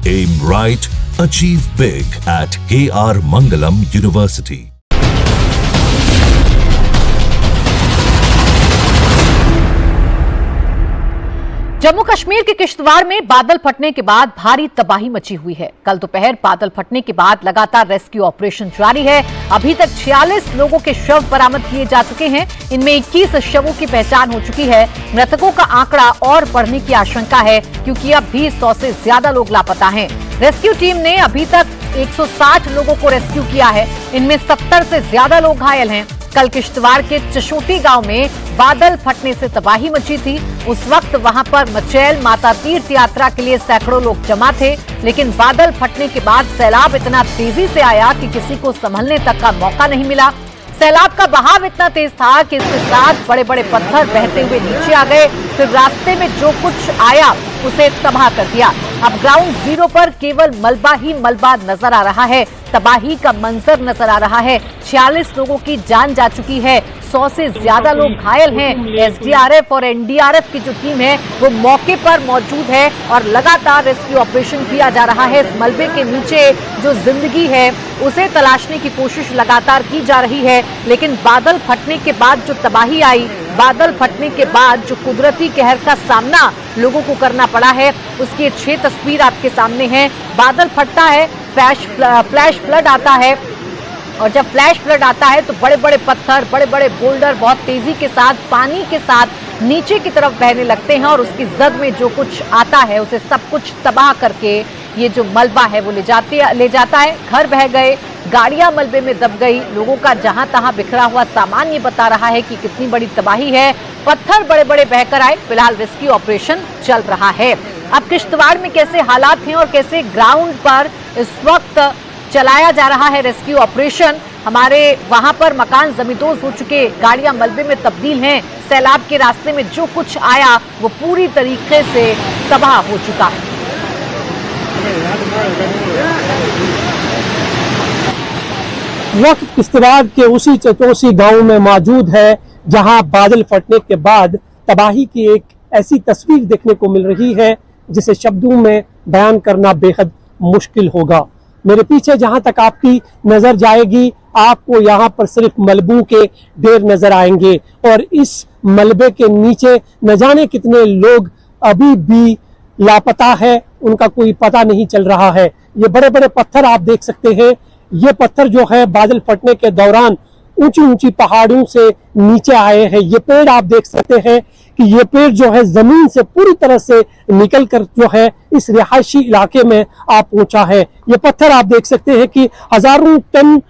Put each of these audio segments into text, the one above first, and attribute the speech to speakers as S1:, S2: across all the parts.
S1: Aim right, achieve big at KR Mangalam University.
S2: Jammu Kashmir के किश्तवाड़ में बादल फटने के बाद भारी तबाही मची हुई है। कल दोपहर बादल फटने के बाद लगातार रेस्क्यू ऑपरेशन जारी है। अभी तक 46 लोगों के शव बरामद किए जा चुके हैं। इनमें 21 शवों की पहचान हो चुकी है। मृतकों का आंकड़ा और बढ़ने की आशंका है, क्योंकि अब भी 100 से ज्यादा लोग लापता हैं। रेस्क्यू टीम ने अभी तक 160 लोगों को रेस्क्यू किया है। इनमें 70 से ज्यादा लोग घायल हैं। कल किश्तवाड़ के चशोटी गांव में बादल फटने से तबाही मची थी। उस वक्त वहां पर मचैल माता तीर्थ यात्रा के लिए सैकड़ों लोग जमा थे, लेकिन बादल फटने के बाद सैलाब इतना तेजी से आया कि किसी को संभलने तक का मौका नहीं मिला। सैलाब का बहाव इतना तेज था कि इसके साथ बड़े बड़े पत्थर बहते हुए नीचे आ गए। फिर रास्ते में जो कुछ आया उसे तबाह कर दिया। अब ग्राउंड जीरो पर केवल मलबा ही मलबा नजर आ रहा है। तबाही का मंजर नजर आ रहा है। 46 लोगों की जान जा चुकी है। 100 से ज्यादा लोग घायल हैं। एसडीआरएफ और एनडीआरएफ की जो टीम है वो मौके पर मौजूद है और लगातार रेस्क्यू ऑपरेशन किया जा रहा है। इस मलबे के नीचे जो जिंदगी है उसे तलाशने की कोशिश लगातार की जा रही है। लेकिन बादल फटने के बाद जो तबाही आई, बादल फटने के बाद जो कुदरती कहर का सामना लोगों को करना पड़ा है, उसकी 6 तस्वीर आपके सामने है। बादल फटता है, फ्लैश फ्लड आता है, और जब फ्लैश फ्लड आता है तो बड़े बड़े पत्थर, बड़े बड़े बोल्डर बहुत तेजी के साथ पानी के साथ नीचे की तरफ बहने लगते हैं और उसकी जद में जो कुछ आता है उसे सब कुछ तबाह करके ये जो मलबा है वो ले जाता है। घर बह गए, गाड़ियां मलबे में दब गई, लोगों का जहां तहां बिखरा हुआ सामान ये बता रहा है कि कितनी बड़ी तबाही है। पत्थर बड़े बड़े बहकर आए। फिलहाल रेस्क्यू ऑपरेशन चल रहा है। अब किश्तवाड़ में कैसे हालात हैं और कैसे ग्राउंड पर इस वक्त चलाया जा रहा है रेस्क्यू ऑपरेशन, हमारे वहां पर मकान जमींदोज हो चुके, गाड़ियां मलबे में तब्दील हैं। सैलाब के रास्ते में जो कुछ आया वो पूरी तरीके से तबाह हो चुका है।
S3: वक्त किश्तवाड़ के उसी चचोसी गांव में मौजूद है, जहां बादल फटने के बाद तबाही की एक ऐसी तस्वीर देखने को मिल रही है जिसे शब्दों में बयान करना बेहद मुश्किल होगा। मेरे पीछे जहां तक आपकी नजर जाएगी, आपको यहाँ पर सिर्फ मलबों के ढेर नजर आएंगे और इस मलबे के नीचे न जाने कितने लोग अभी भी लापता है, उनका कोई पता नहीं चल रहा है। ये बड़े बड़े पत्थर आप देख सकते हैं। ये पत्थर जो है बादल फटने के दौरान ऊंची ऊंची पहाड़ों से नीचे आए हैं। ये पेड़ आप देख सकते हैं कि ये पेड़ जो है जमीन से पूरी तरह से निकलकर जो है इस रिहायशी इलाके में आ पहुंचा है। ये पत्थर आप देख सकते हैं कि हजारों टन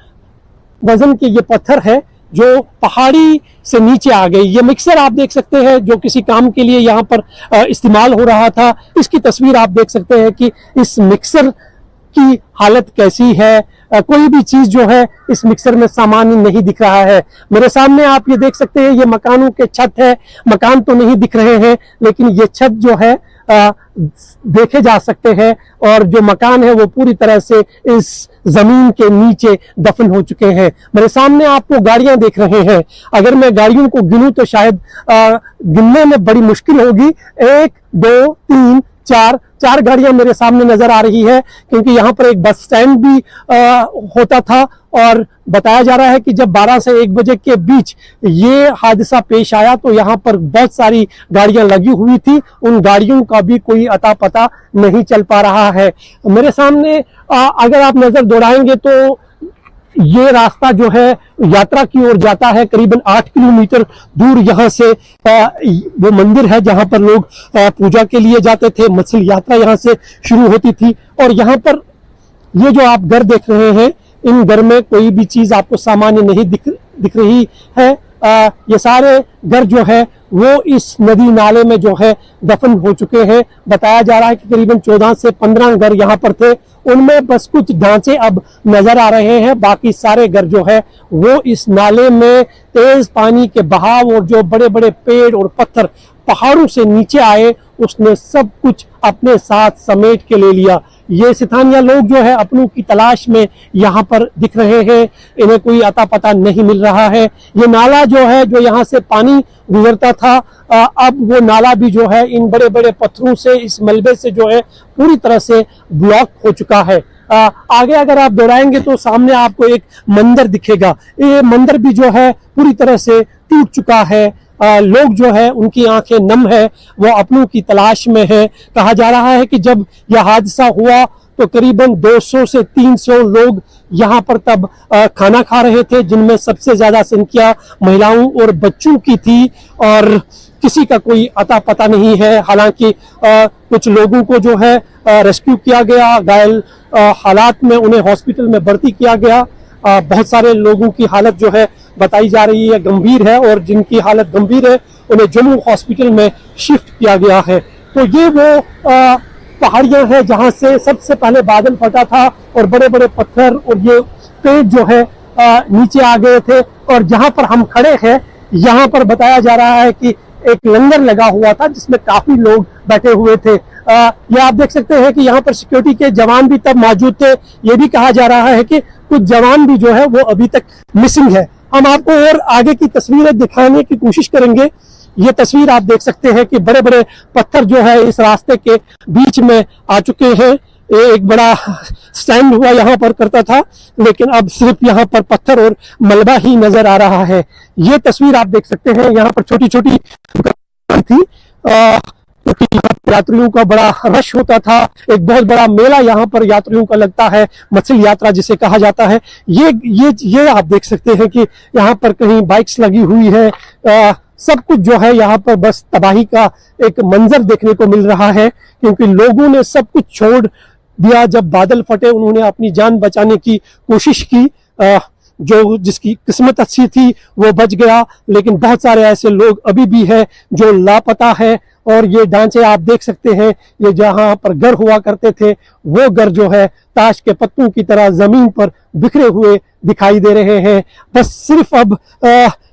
S3: वजन के ये पत्थर है जो पहाड़ी से नीचे आ गए। ये मिक्सर आप देख सकते हैं जो किसी काम के लिए यहाँ पर इस्तेमाल हो रहा था। इसकी तस्वीर आप देख सकते हैं कि इस मिक्सर की हालत कैसी है। कोई भी चीज जो है इस मिक्सर में सामान्य नहीं दिख रहा है। मेरे सामने आप ये देख सकते हैं, ये मकानों के छत है। मकान तो नहीं दिख रहे हैं, लेकिन ये छत जो है देखे जा सकते हैं और जो मकान है वो पूरी तरह से इस जमीन के नीचे दफन हो चुके हैं। मेरे सामने आपको गाड़ियां देख रहे हैं। अगर मैं गाड़ियों को गिनूं तो शायद गिनने में बड़ी मुश्किल होगी। 1 2 3 4 गाड़ियां मेरे सामने नजर आ रही है, क्योंकि यहाँ पर एक बस स्टैंड भी होता था और बताया जा रहा है कि जब 12 से 1 बजे के बीच ये हादसा पेश आया तो यहाँ पर बहुत सारी गाड़ियां लगी हुई थी। उन गाड़ियों का भी कोई अता पता नहीं चल पा रहा है। मेरे सामने अगर आप नजर दौड़ाएंगे तो ये रास्ता जो है यात्रा की ओर जाता है। करीबन 8 किलोमीटर दूर यहाँ से वो मंदिर है जहाँ पर लोग पूजा के लिए जाते थे। मत्स्य यात्रा यहाँ से शुरू होती थी और यहाँ पर ये जो आप घर देख रहे हैं, इन घर में कोई भी चीज आपको सामान्य नहीं दिख रही है। ये सारे घर जो है वो इस नदी नाले में जो है दफन हो चुके हैं। बताया जा रहा है कि करीबन 14 से 15 घर यहाँ पर थे, उनमें बस कुछ ढांचे अब नजर आ रहे हैं। बाकी सारे घर जो है वो इस नाले में तेज पानी के बहाव और जो बड़े बड़े पेड़ और पत्थर पहाड़ों से नीचे आए उसने सब कुछ अपने साथ समेट के ले लिया। ये स्थानीय लोग जो है अपनों की तलाश में यहाँ पर दिख रहे हैं, इन्हें कोई अता पता नहीं मिल रहा है। ये नाला जो है, जो यहाँ से पानी गुजरता था, अब वो नाला भी जो है इन बड़े बड़े पत्थरों से, इस मलबे से जो है पूरी तरह से ब्लॉक हो चुका है। आगे अगर आप दौड़ाएंगे तो सामने आपको एक मंदिर दिखेगा। ये मंदिर भी जो है पूरी तरह से टूट चुका है। लोग जो है उनकी आंखें नम है, वो अपनों की तलाश में है। कहा जा रहा है कि जब यह हादसा हुआ तो करीबन 200 से 300 लोग यहाँ पर तब खाना खा रहे थे, जिनमें सबसे ज्यादा संख्या महिलाओं और बच्चों की थी और किसी का कोई अता पता नहीं है। हालांकि कुछ लोगों को जो है रेस्क्यू किया गया, घायल हालात में उन्हें हॉस्पिटल में भर्ती किया गया। बहुत सारे लोगों की हालत जो है बताई जा रही है गंभीर है, और जिनकी हालत गंभीर है उन्हें जम्मू हॉस्पिटल में शिफ्ट किया गया है। तो ये वो पहाड़ियां हैं जहां से सबसे पहले बादल फटा था और बड़े बड़े पत्थर और ये पेड़ जो है नीचे आ गए थे। और जहां पर हम खड़े हैं, यहाँ पर बताया जा रहा है कि एक लंगर लगा हुआ था जिसमें काफी लोग बैठे हुए थे। ये आप देख सकते हैं कि यहाँ पर सिक्योरिटी के जवान भी तब मौजूद थे। ये भी कहा जा रहा है कि कुछ जवान भी जो है वो अभी तक मिसिंग है। हम आपको और आगे की तस्वीरें दिखाने की कोशिश करेंगे। ये तस्वीर आप देख सकते हैं कि बड़े बड़े पत्थर जो है इस रास्ते के बीच में आ चुके हैं। एक बड़ा स्टैंड हुआ यहाँ पर करता था, लेकिन अब सिर्फ यहाँ पर पत्थर और मलबा ही नजर आ रहा है। ये तस्वीर आप देख सकते हैं, यहाँ पर छोटी छोटी दुकान थी, क्योंकि यहाँ पर यात्रियों का बड़ा रश होता था। एक बहुत बड़ा मेला यहाँ पर यात्रियों का लगता है, मत्स्य यात्रा जिसे कहा जाता है। ये आप देख सकते हैं कि यहाँ पर कहीं बाइक्स लगी हुई है। सब कुछ जो है यहाँ पर बस तबाही का एक मंजर देखने को मिल रहा है, क्योंकि लोगों ने सब कुछ छोड़ दिया। जब बादल फटे उन्होंने अपनी जान बचाने की कोशिश की। जो जिसकी किस्मत अच्छी थी वो बच गया, लेकिन बहुत सारे ऐसे लोग अभी भी है जो लापता है। और ये ढांचे आप देख सकते हैं, ये जहां पर घर हुआ करते थे वो घर जो है ताश के पत्तों की तरह जमीन पर बिखरे हुए दिखाई दे रहे हैं। बस सिर्फ अब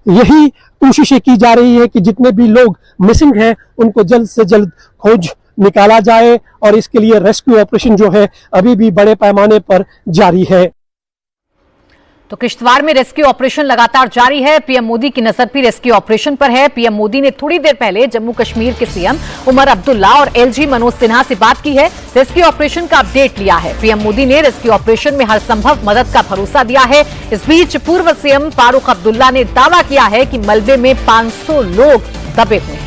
S3: यही कोशिशें की जा रही है कि जितने भी लोग मिसिंग हैं उनको जल्द से जल्द खोज निकाला जाए, और इसके लिए रेस्क्यू ऑपरेशन जो है अभी भी बड़े पैमाने पर जारी है।
S2: तो किश्तवाड़ में रेस्क्यू ऑपरेशन लगातार जारी है। पीएम मोदी की नजर भी रेस्क्यू ऑपरेशन पर है। पीएम मोदी ने थोड़ी देर पहले जम्मू कश्मीर के सीएम उमर अब्दुल्ला और एलजी मनोज सिन्हा से बात की है, रेस्क्यू ऑपरेशन का अपडेट लिया है। पीएम मोदी ने रेस्क्यू ऑपरेशन में हर संभव मदद का भरोसा दिया है। इस बीच पूर्व सीएम फारूक अब्दुल्ला ने दावा किया है कि मलबे में 500 लोग दबे हुए हैं।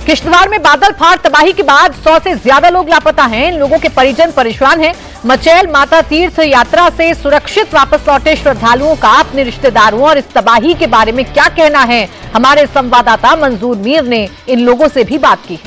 S2: किश्तवाड़ में बादल फाड़ तबाही के बाद 100 से ज्यादा लोग लापता हैं। इन लोगों के परिजन परेशान हैं। मचैल माता तीर्थ यात्रा से सुरक्षित वापस लौटे श्रद्धालुओं का अपने रिश्तेदारों और इस तबाही के बारे में क्या कहना है, हमारे संवाददाता मंजूर मीर ने इन लोगों से भी बात की।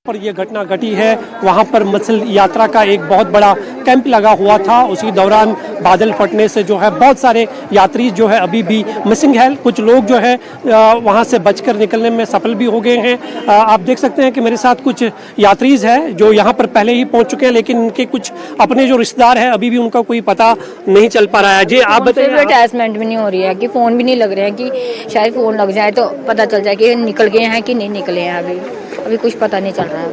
S3: पर यह घटना घटी है, वहां पर मत्स्य यात्रा का एक बहुत बड़ा कैंप लगा हुआ था। उसी दौरान बादल फटने से जो है बहुत सारे यात्री जो है अभी भी मिसिंग है। कुछ लोग जो है वहां से बचकर निकलने में सफल भी हो गए हैं। आप देख सकते हैं कि मेरे साथ कुछ यात्रीज है जो यहाँ पर पहले ही पहुंच चुके हैं, लेकिन उनके कुछ अपने जो रिश्तेदार है अभी भी उनका कोई पता नहीं चल पा रहा है। जी आप बताइए।
S4: अटैचमेंट भी नहीं हो रही है कि फोन भी नहीं लग रहे हैं कि शायद फोन लग जाए तो पता चल जाए कि निकल गए हैं कि नहीं निकले हैं। अभी कुछ पता नहीं चल रहा है।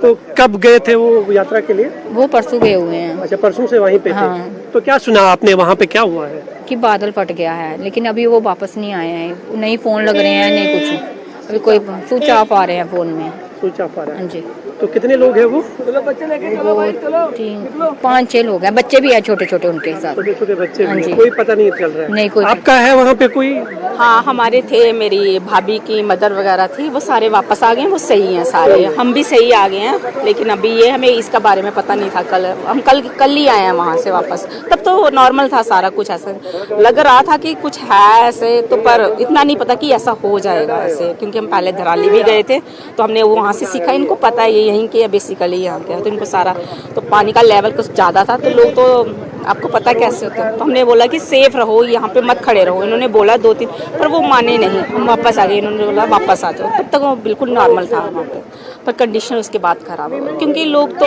S3: तो कब गए थे वो यात्रा के लिए?
S4: वो परसों गए हुए हैं।
S3: अच्छा, परसों से वहीं पे थे।
S4: हाँ।
S3: तो क्या सुना आपने, वहाँ पे क्या हुआ है?
S4: कि बादल फट गया है, लेकिन अभी वो वापस नहीं आए हैं। नहीं फोन लग रहे हैं, नहीं कुछ। अभी कोई स्विच ऑफ आ रहे हैं फोन में।
S3: स्विच ऑफ आ रहा है।
S4: हाँ जी।
S3: तो कितने लोग हैं वो?
S4: 5-6 लोग हैं। बच्चे भी हैं छोटे छोटे उनके साथ।
S3: छोटे छोटे बच्चे
S4: हाँ
S3: भी।
S4: जी।
S3: कोई पता नहीं चल रहा है।
S4: नहीं कोई।
S3: आपका है वहाँ पे कोई?
S5: हाँ, हमारे थे, मेरी भाभी की मदर वगैरह थी, वो सारे वापस आ गए। वो सही हैं सारे, हम भी सही आ गए हैं। लेकिन अभी ये हमें इसका बारे में पता नहीं था। हम कल ही आए हैं वहाँ से वापस। तब तो नॉर्मल था सारा कुछ, ऐसा लग रहा था कि कुछ है ऐसे तो, पर इतना नहीं पता कि ऐसा हो जाएगा ऐसे, क्योंकि हम पहले धराली भी गए थे तो हमने वहाँ से सीखा। इनको पता है ये यहीं के बेसिकली यहाँ के, तो इनको सारा तो पानी का लेवल कुछ ज़्यादा था तो लोग तो आपको पता कैसे होता है। तो हमने बोला कि सेफ रहो, यहाँ पे मत खड़े रहो। इन्होंने बोला 2-3, पर वो माने नहीं। हम वापस आ गए, इन्होंने बोला वापस आ जाओ। तब तक वो बिल्कुल नॉर्मल था वहाँ पे, पर कंडीशन उसके बाद खराब हो गई, क्योंकि लोग तो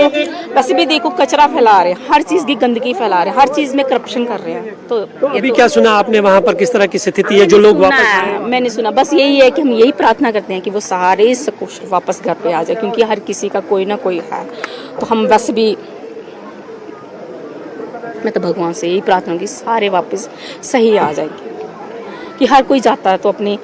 S5: वैसे भी देखो कचरा फैला रहे हैं, हर चीज़ की गंदगी फैला रहे हैं, हर चीज़ में करप्शन कर रहे हैं। तो
S3: अभी क्या सुना आपने वहाँ पर, किस तरह की स्थिति है जो लोग वापस?
S5: मैंने सुना बस यही है कि हम यही प्रार्थना करते हैं कि वो सारे सकुशल वापस घर पे आ जाए, क्योंकि हर किसी का कोई ना कोई है। तो हम वैसे भी, मैं तो भगवान से यही प्रार्थना की सारे वापस सही आ जाएंगे, कि हर कोई जाता है तो अपनी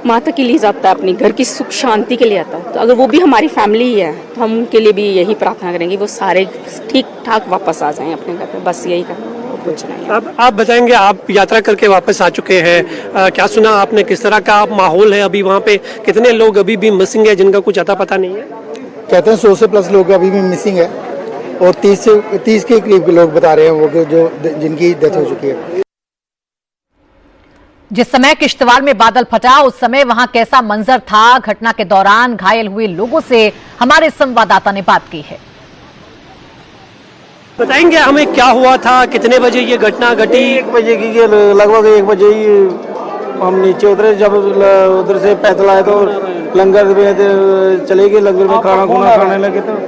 S5: माता के लिए जाता है, अपने घर की सुख शांति के लिए आता है। तो अगर वो भी हमारी फैमिली ही है तो हम उनके लिए भी यही प्रार्थना करेंगे वो सारे ठीक ठाक वापस आ जाएं अपने घर पे, बस यही करना, कुछ नहीं।
S3: अब आप बताएंगे, आप यात्रा करके वापस आ चुके हैं, क्या सुना आपने, किस तरह का माहौल है अभी वहाँ पे? कितने लोग अभी भी मिसिंग है जिनका कुछ अता पता नहीं है?
S6: कहते हैं 100 से प्लस लोग अभी भी मिसिंग है, और 30 के करीब लोग बता रहे हैं वो जो जिनकी डेथ हो चुकी है।
S2: जिस समय किश्तवाड़ में बादल फटा, उस समय वहां कैसा मंजर था, घटना के दौरान घायल हुए लोगों से हमारे संवाददाता ने बात की है।
S3: बताएंगे हमें क्या हुआ था, कितने बजे ये घटना घटी?
S6: 1 बजे की, लगभग 1 बजे ही हम नीचे उतरे। जब उधर से पैदल आए तो लंगर में चले गए, लंगर में खाना खुना खाने लगे। तो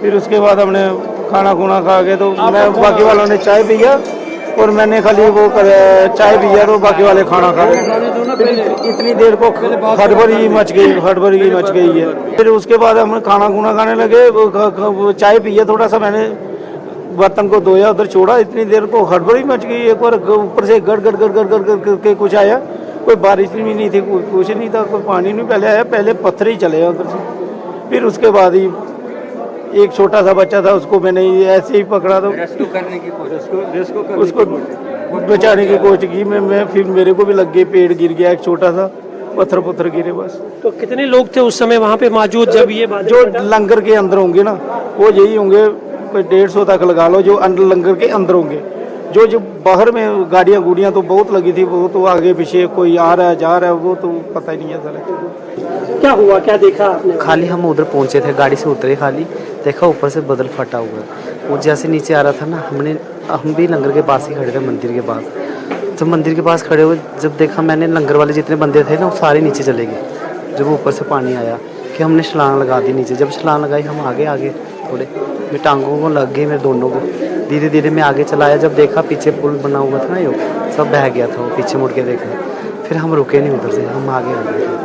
S6: फिर उसके बाद हमने खाना खुना खा के, तो मैं, बाकी वालों ने चाय पिया और मैंने खाली वो चाय पिया, तो बाकी वाले खाना खा रहे। इतनी देर को हड़बड़ी मच गई है। फिर उसके बाद हम खाना खुना खाने लगे, वो चाय पिया, थोड़ा सा मैंने बर्तन को धोया, उधर छोड़ा, इतनी देर को हड़बड़ी मच गई। एक बार ऊपर से गड़ के कुछ आया, कोई बारिश भी नहीं थी, कुछ नहीं था, कोई पानी नहीं पहले आया, पहले पत्थर ही चले उधर से। फिर उसके बाद ही एक छोटा सा बच्चा था, उसको मैंने ऐसे ही पकड़ा, तो रेस्क्यू करने की कोशिश, उसको बचाने की कोशिश की मैं। फिर मेरे को भी लग गई, पेड़ गिर गया, एक छोटा सा पत्थर गिरे बस।
S3: तो कितने लोग थे उस समय वहाँ पे मौजूद जब ये
S6: जो लंगर के अंदर होंगे ना, वो यही होंगे, कोई 150 तक लगा लो, जो अंदर लंगर के अंदर होंगे। जो बाहर में गाड़ियाँ गुड़ियाँ तो बहुत लगी थी, वो तो आगे पीछे कोई आ रहा है जा रहा है, वो तो पता ही नहीं है सर।
S3: क्या हुआ, क्या देखा आपने?
S7: खाली हम उधर पहुंचे थे, गाड़ी से उतरे, खाली देखा ऊपर से बादल फटा हुआ है। वो जैसे नीचे आ रहा था ना, हम भी लंगर के पास ही खड़े थे, मंदिर के पास। जब मंदिर के पास खड़े हुए, जब देखा मैंने, लंगर वाले जितने बंदे थे ना, वो सारे नीचे चले गए। जब ऊपर से पानी आया कि हमने छलांग लगा दी नीचे। जब छलांग लगाई, हम आगे थोड़े, मेरी टांगों को लग गई, मेरे दोनों को। धीरे धीरे मैं आगे चलाया, जब देखा पीछे पुल बना हुआ था ना, यो सब बह गया था। वो पीछे मुड़ के देखा, फिर हम रुके नहीं उधर से, हम आगे आ गए।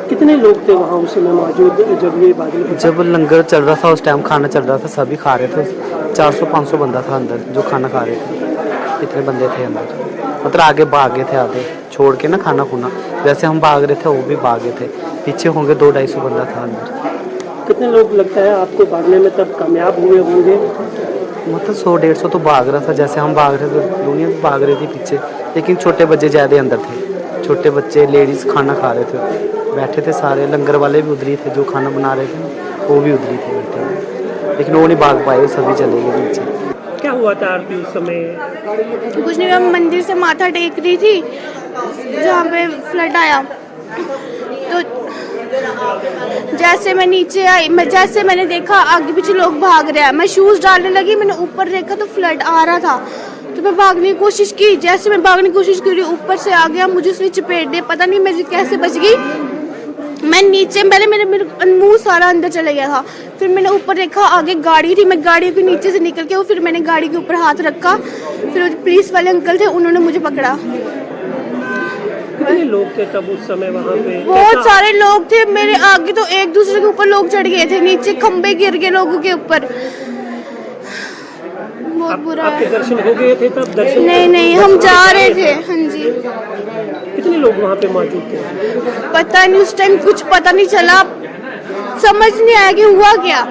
S3: कितने लोग थे वहाँ उस समय मौजूद जब ये बादल?
S7: जब लंगर चल रहा था उस टाइम, खाना चल रहा था, सभी खा रहे थे। 400-500 बंदा था अंदर जो खाना खा रहे थे, इतने बंदे थे अंदर। मतलब आगे भागे थे, आधे छोड़ के ना खाना खुना, जैसे हम भाग रहे थे वो भी भागे थे। पीछे होंगे 200-250 बंदा था अंदर।
S3: कितने लोग लगता है आपको भागने में तब कामयाब हुए होंगे?
S7: मतलब 100-150 तो भाग रहा था, जैसे हम भाग रहे थे, दुनिया भी भाग रही थी पीछे। लेकिन छोटे बच्चे ज़्यादा अंदर थे, छोटे बच्चे, लेडीज़ खाना खा रहे थे, बैठे थे सारे। लंगर वाले भी उधरी थे, जो खाना बना रहे थे वो भी उधरी थे बैठे, लेकिन वो नहीं भाग पाए, सभी चले गए नीचे।
S3: क्या हुआ था आरती उस समय?
S8: कुछ नहीं, मैं मंदिर से माथा टेक रही थी जहाँ पे फ्लड आया। तो जैसे मैं नीचे आई, जैसे मैंने देखा आगे पीछे लोग भाग रहे हैं, मैं शूज़ डालने लगी, मैंने ऊपर देखा तो फ्लड आ रहा था, तो मैं भागने की कोशिश की। जैसे मैं भागने की कोशिश की, ऊपर से आ गया, मुझे उसने चपेट दिया, पता नहीं मैं कैसे बच गई। मैं नीचे, पहले मेरे मुंह सारा अंदर चले गया था, फिर मैंने ऊपर देखा आगे गाड़ी थी, मैं गाड़ी के नीचे से निकल के, फिर मैंने गाड़ी के ऊपर हाथ रखा, फिर पुलिस वाले अंकल थे, उन्होंने मुझे पकड़ा।
S3: कितने लोग थे तब उस समय वहाँ पे?
S8: बहुत सारे लोग थे, मेरे आगे तो एक दूसरे के ऊपर लोग चढ़ गए थे, नीचे खंबे गिर गए लोगों के ऊपर। बहुत बुरा है।
S3: आपके दर्शन हो गए थे तब? दर्शन
S8: नहीं, हम जा रहे थे। हाँ जी।
S3: कितने लोग वहाँ पे मौजूद थे?
S8: पता नहीं, उस टाइम कुछ पता नहीं चला, समझ नहीं आया कि हुआ क्या।